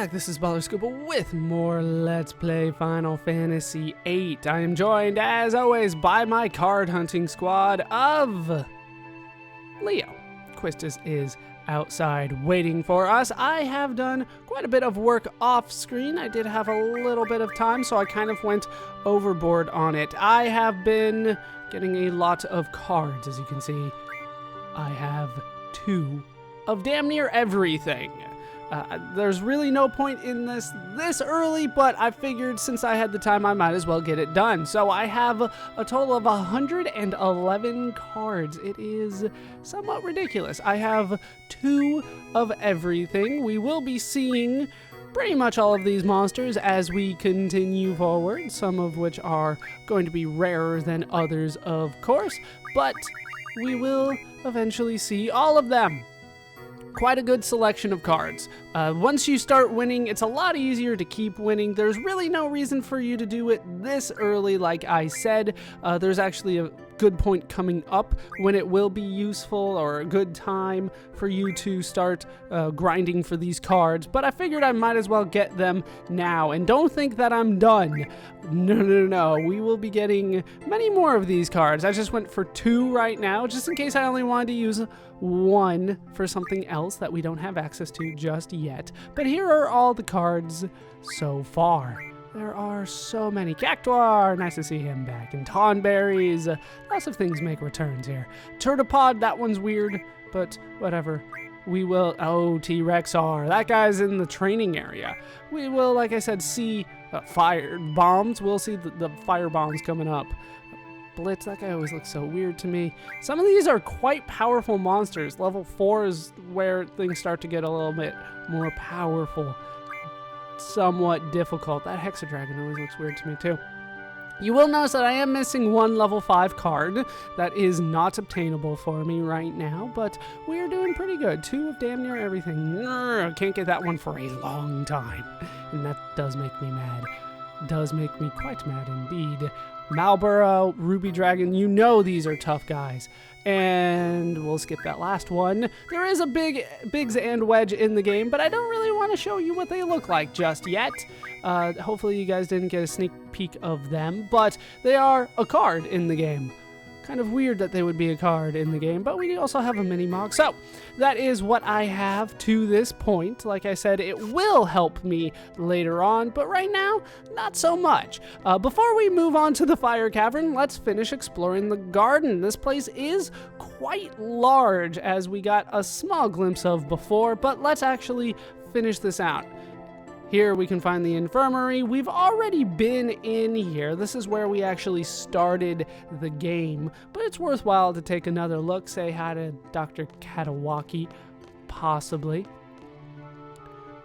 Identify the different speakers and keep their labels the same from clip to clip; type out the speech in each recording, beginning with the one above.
Speaker 1: back, this is Scuba with more Let's Play Final Fantasy VIII. I am joined, as always, by my card hunting squad of Leo. Quistis is outside waiting for us. I have done quite a bit of work off screen. I did have a little bit of time, so I kind of went overboard on it. I have been getting a lot of cards, as you can see. I have 2 of damn near everything. There's really no point in this early, but I figured since I had the time, I might as well get it done. So I have a total of 111 cards. It is somewhat ridiculous. I have 2 of everything. We will be seeing pretty much all of these monsters as we continue forward, some of which are going to be rarer than others, of course, but we will eventually see all of them. Quite a good selection of cards. Once you start winning, it's a lot easier to keep winning. There's really no reason for you to do it this early, like I said. There's actually a good point coming up when it will be useful, or a good time for you to start grinding for these cards, but I figured I might as well get them now. And don't think that I'm done. No. We will be getting many more of these cards. I just went for 2 right now, just in case I only wanted to use 1 for something else that we don't have access to just yet. But here are all the cards so far. There are so many. Cactuar, nice to see him back. And Tonberries, lots of things make returns here. Turtipod, that one's weird, but whatever. We will, oh, T-Rexar, that guy's in the training area. We will, like I said, see fire bombs. We'll see the fire bombs coming up. Blitz, that guy always looks so weird to me. Some of these are quite powerful monsters. Level 4 is where things start to get a little bit more powerful. Somewhat difficult. That Hexadragon always looks weird to me too. You will notice that I am missing 1 level 5 card. That is not obtainable for me right now, but we are doing pretty good. 2 of damn near everything. Can't get that one for a long time, and that does make me mad. Does make me quite mad indeed. Malboro, Ruby Dragon, you know these are tough guys. And we'll skip that last one. There is a Biggs and Wedge in the game, but I don't really want to show you what they look like just yet. Hopefully you guys didn't get a sneak peek of them, but they are a card in the game. Kind of weird that they would be a card in the game, but we do also have a mini-mog. So that is what I have to this point. Like I said, it will help me later on, but right now, not so much. Before we move on to the Fire Cavern, let's finish exploring the garden. This place is quite large, as we got a small glimpse of before, but let's actually finish this out. Here we can find the infirmary. We've already been in here. This is where we actually started the game, but it's worthwhile to take another look. Say hi to Dr. Katawaki, possibly.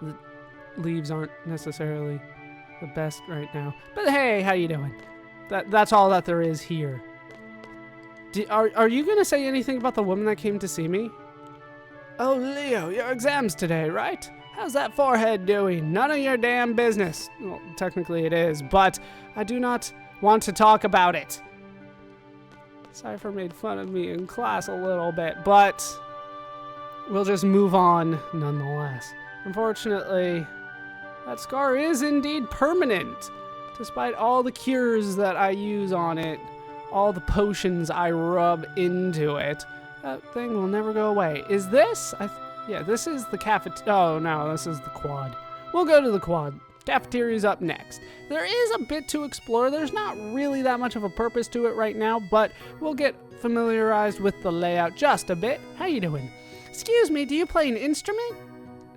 Speaker 1: The leaves aren't necessarily the best right now, but hey, how you doing? That's all that there is here. Are you gonna say anything about the woman that came to see me? Oh, Leo, your exam's today, right? How's that forehead doing? None of your damn business. Well, technically it is, but I do not want to talk about it. Cypher made fun of me in class a little bit, but we'll just move on nonetheless. Unfortunately, that scar is indeed permanent. Despite all the cures that I use on it, all the potions I rub into it, that thing will never go away. Is this? Yeah, this is the cafeteria. Oh, no, this is the quad. We'll go to the quad. Cafeteria's up next. There is a bit to explore. There's not really that much of a purpose to it right now, but we'll get familiarized with the layout just a bit. How you doing? Excuse me, do you play an instrument?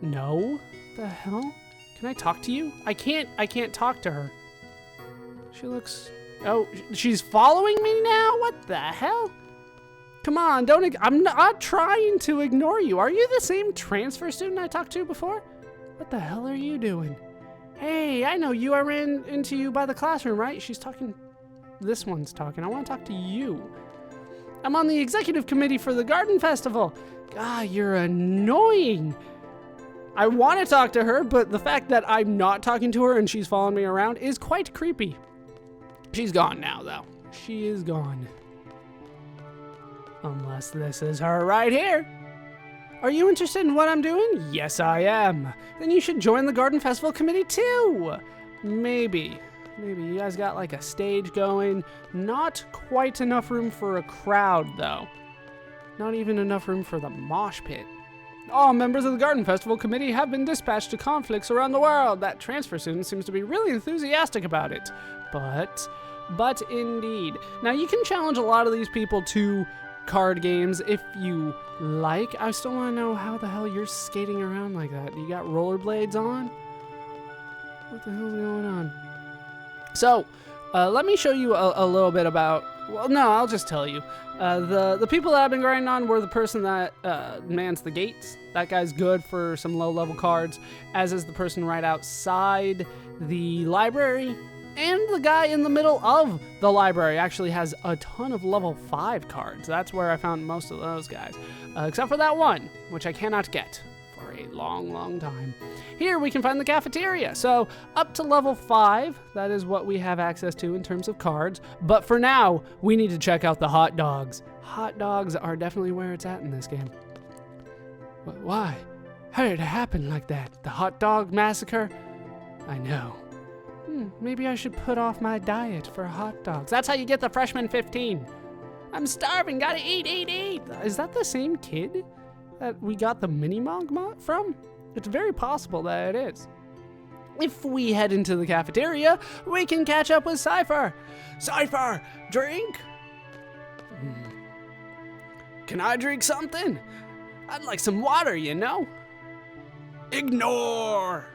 Speaker 1: No. The hell? Can I talk to you? I can't talk to her. She looks... Oh, she's following me now? What the hell? Come on, I'm not trying to ignore you. Are you the same transfer student I talked to before? What the hell are you doing? Hey, I know you. I ran into you by the classroom, right? She's talking. This one's talking. I want to talk to you. I'm on the executive committee for the garden festival. God, you're annoying. I want to talk to her, but the fact that I'm not talking to her and she's following me around is quite creepy. She's gone now, though. She is gone. Unless this is her right here. Are you interested in what I'm doing? Yes, I am. Then you should join the Garden Festival Committee too. Maybe you guys got like a stage going. Not quite enough room for a crowd though. Not even enough room for the mosh pit. All members of the Garden Festival Committee have been dispatched to conflicts around the world. That transfer student seems to be really enthusiastic about it. But indeed. Now you can challenge a lot of these people to card games if you like. I still want to know how the hell you're skating around like that. You got rollerblades on? What the hell's going on? So, let me show you a little bit about, well, no, I'll just tell you. The people that I've been grinding on were the person that mans the gates. That guy's good for some low-level cards, as is the person right outside the library. And the guy in the middle of the library actually has a ton of level 5 cards. That's where I found most of those guys. Except for that one, which I cannot get for a long, long time. Here we can find the cafeteria. So up to level 5, that is what we have access to in terms of cards. But for now, we need to check out the hot dogs. Hot dogs are definitely where it's at in this game. But why? How did it happen like that? The hot dog massacre? I know. Maybe I should put off my diet for hot dogs. That's how you get the freshman 15. I'm starving, gotta eat. Is that the same kid that we got the mini-mog from? It's very possible that it is. If we head into the cafeteria, we can catch up with Cypher. Cypher, drink? Can I drink something? I'd like some water, you know? Ignore!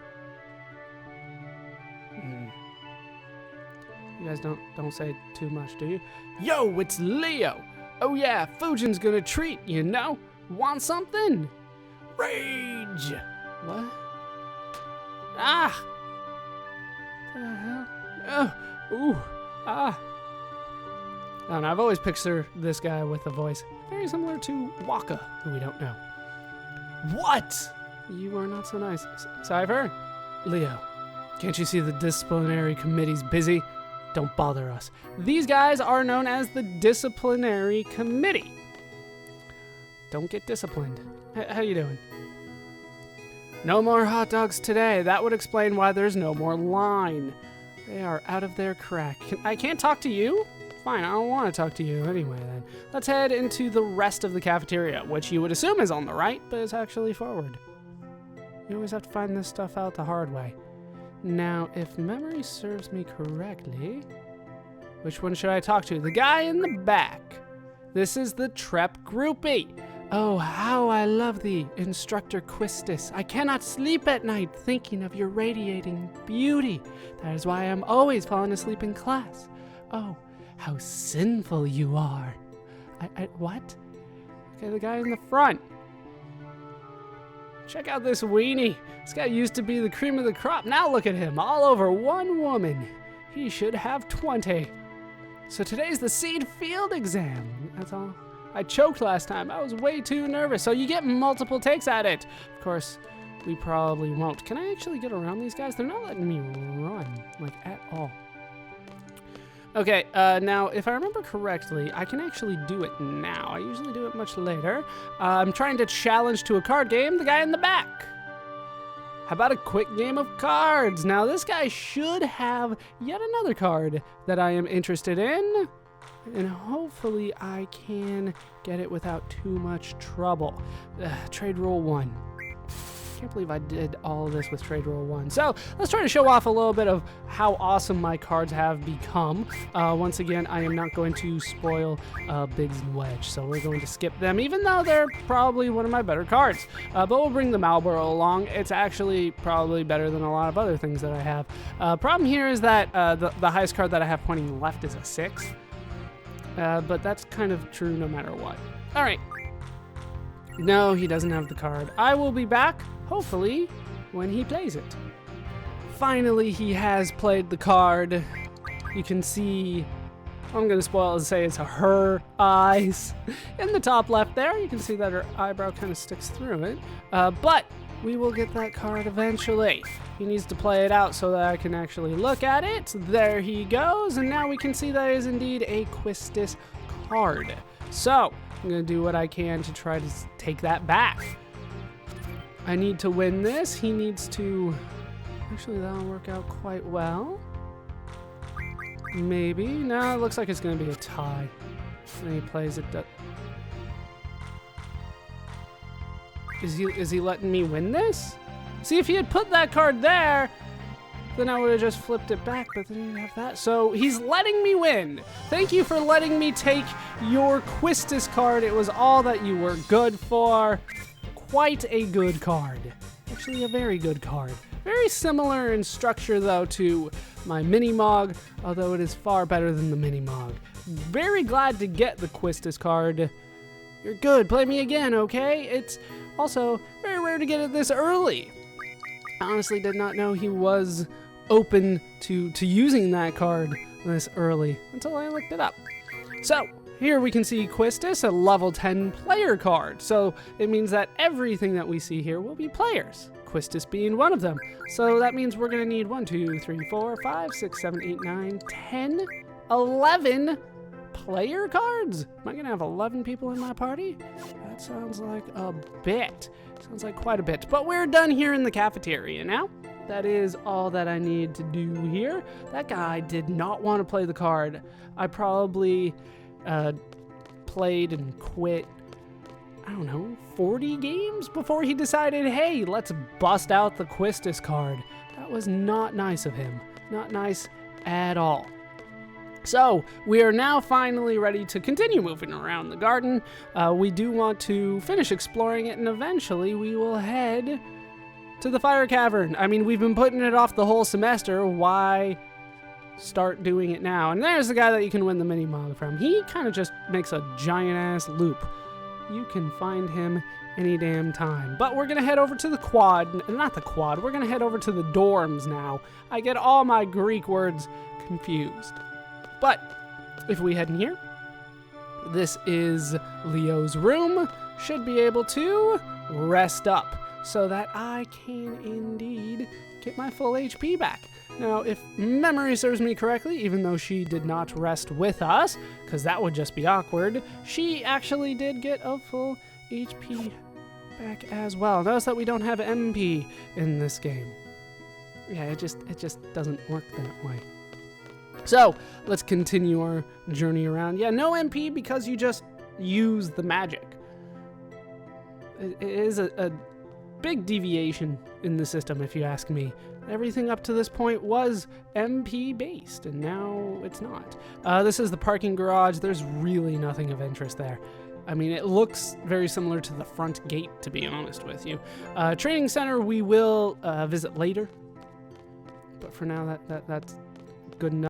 Speaker 1: You guys don't say too much, do you? Yo, it's Leo. Oh yeah, Fujin's gonna treat, you know? Want something? Rage! What? Ah! What the hell? Ooh! Ah! I don't know, I've always pictured this guy with a voice very similar to Waka, who we don't know. What? You are not so nice. Cypher? Leo, can't you see the disciplinary committee's busy? Don't bother us. These guys are known as the disciplinary committee. Don't get disciplined. How you doing? No more hot dogs today. That would explain why there's no more line. They are out of their crack. I can't talk to you? Fine, I don't want to talk to you anyway then. Let's head into the rest of the cafeteria, which you would assume is on the right, but it's actually forward. You always have to find this stuff out the hard way. Now, if memory serves me correctly, which one should I talk to? The guy in the back. This is the Trep groupie. Oh, how I love thee, Instructor Quistis. I cannot sleep at night thinking of your radiating beauty. That is why I'm always falling asleep in class. Oh, how sinful you are. What? Okay, the guy in the front. Check out this weenie. This guy used to be the cream of the crop. Now look at him, all over one woman. He should have 20. So today's the seed field exam. That's all. I choked last time. I was way too nervous. So you get multiple takes at it. Of course, we probably won't. Can I actually get around these guys? They're not letting me run, like, at all. Okay, now, if I remember correctly, I can actually do it now. I usually do it much later. I'm trying to challenge to a card game the guy in the back. How about a quick game of cards? Now, this guy should have yet another card that I am interested in. And hopefully I can get it without too much trouble. Trade rule 1. Can't believe I did all of this with trade rule 1. So let's try to show off a little bit of how awesome my cards have become. Once again, I am not going to spoil Biggs and Wedge, so we're going to skip them, even though they're probably one of my better cards. But we'll bring the Marlboro along. It's actually probably better than a lot of other things that I have. Problem here is that the highest card that I have pointing left is a 6. But that's kind of true no matter what. All right. No, he doesn't have the card. I will be back, hopefully, when he plays it. Finally, he has played the card. You can see, I'm going to spoil it and say it's her eyes. In the top left there, you can see that her eyebrow kind of sticks through it. But we will get that card eventually. He needs to play it out so that I can actually look at it. There he goes, and now we can see that it is indeed a Quistis card. So, I'm going to do what I can to try to take that back. I need to win this. He needs to... Actually, that'll work out quite well. Maybe. No, it looks like it's going to be a tie. And he plays it... Is he letting me win this? See, if he had put that card there, then I would have just flipped it back, but then he didn't have that. So he's letting me win. Thank you for letting me take your Quistis card. It was all that you were good for. Quite a good card. Actually, a very good card. Very similar in structure, though, to my Mini-Mog, although it is far better than the Mini-Mog. Very glad to get the Quistis card. You're good. Play me again, okay? It's also very rare to get it this early. I honestly did not know he was open to using that card this early until I looked it up. So here we can see Quistis, a level 10 player card. So it means that everything that we see here will be players, Quistis being one of them. So that means we're going to need 1, 2, 3, 4, 5, 6, 7, 8, 9, 10, 11 player cards. Am I going to have 11 people in my party? That sounds like a bit. Sounds like quite a bit. But we're done here in the cafeteria now. That is all that I need to do here. That guy did not want to play the card. I probably played and quit, I don't know, 40 games before he decided, hey, let's bust out the Quistis card. That was not nice of him. Not nice at all. So, we are now finally ready to continue moving around the garden. We do want to finish exploring it, and eventually we will head to the fire cavern. I mean, we've been putting it off the whole semester. Why start doing it now? And there's the guy that you can win the Mini-Mog from. He kind of just makes a giant-ass loop. You can find him any damn time. But we're going to head over to the quad. Not the quad. We're going to head over to the dorms now. I get all my Greek words confused. But if we head in here, this is Leo's room. Should be able to rest up so that I can indeed get my full HP back. Now, if memory serves me correctly, even though she did not rest with us, because that would just be awkward, she actually did get a full HP back as well. Notice that we don't have MP in this game. Yeah, it just doesn't work that way. So, let's continue our journey around. Yeah, no MP because you just use the magic. It is a big deviation in the system, if you ask me. Everything up to this point was MP based, and now it's not. This is the parking garage. There's really nothing of interest there. I mean, it looks very similar to the front gate, to be honest with you. Training center we will visit later. But for now, that's good enough.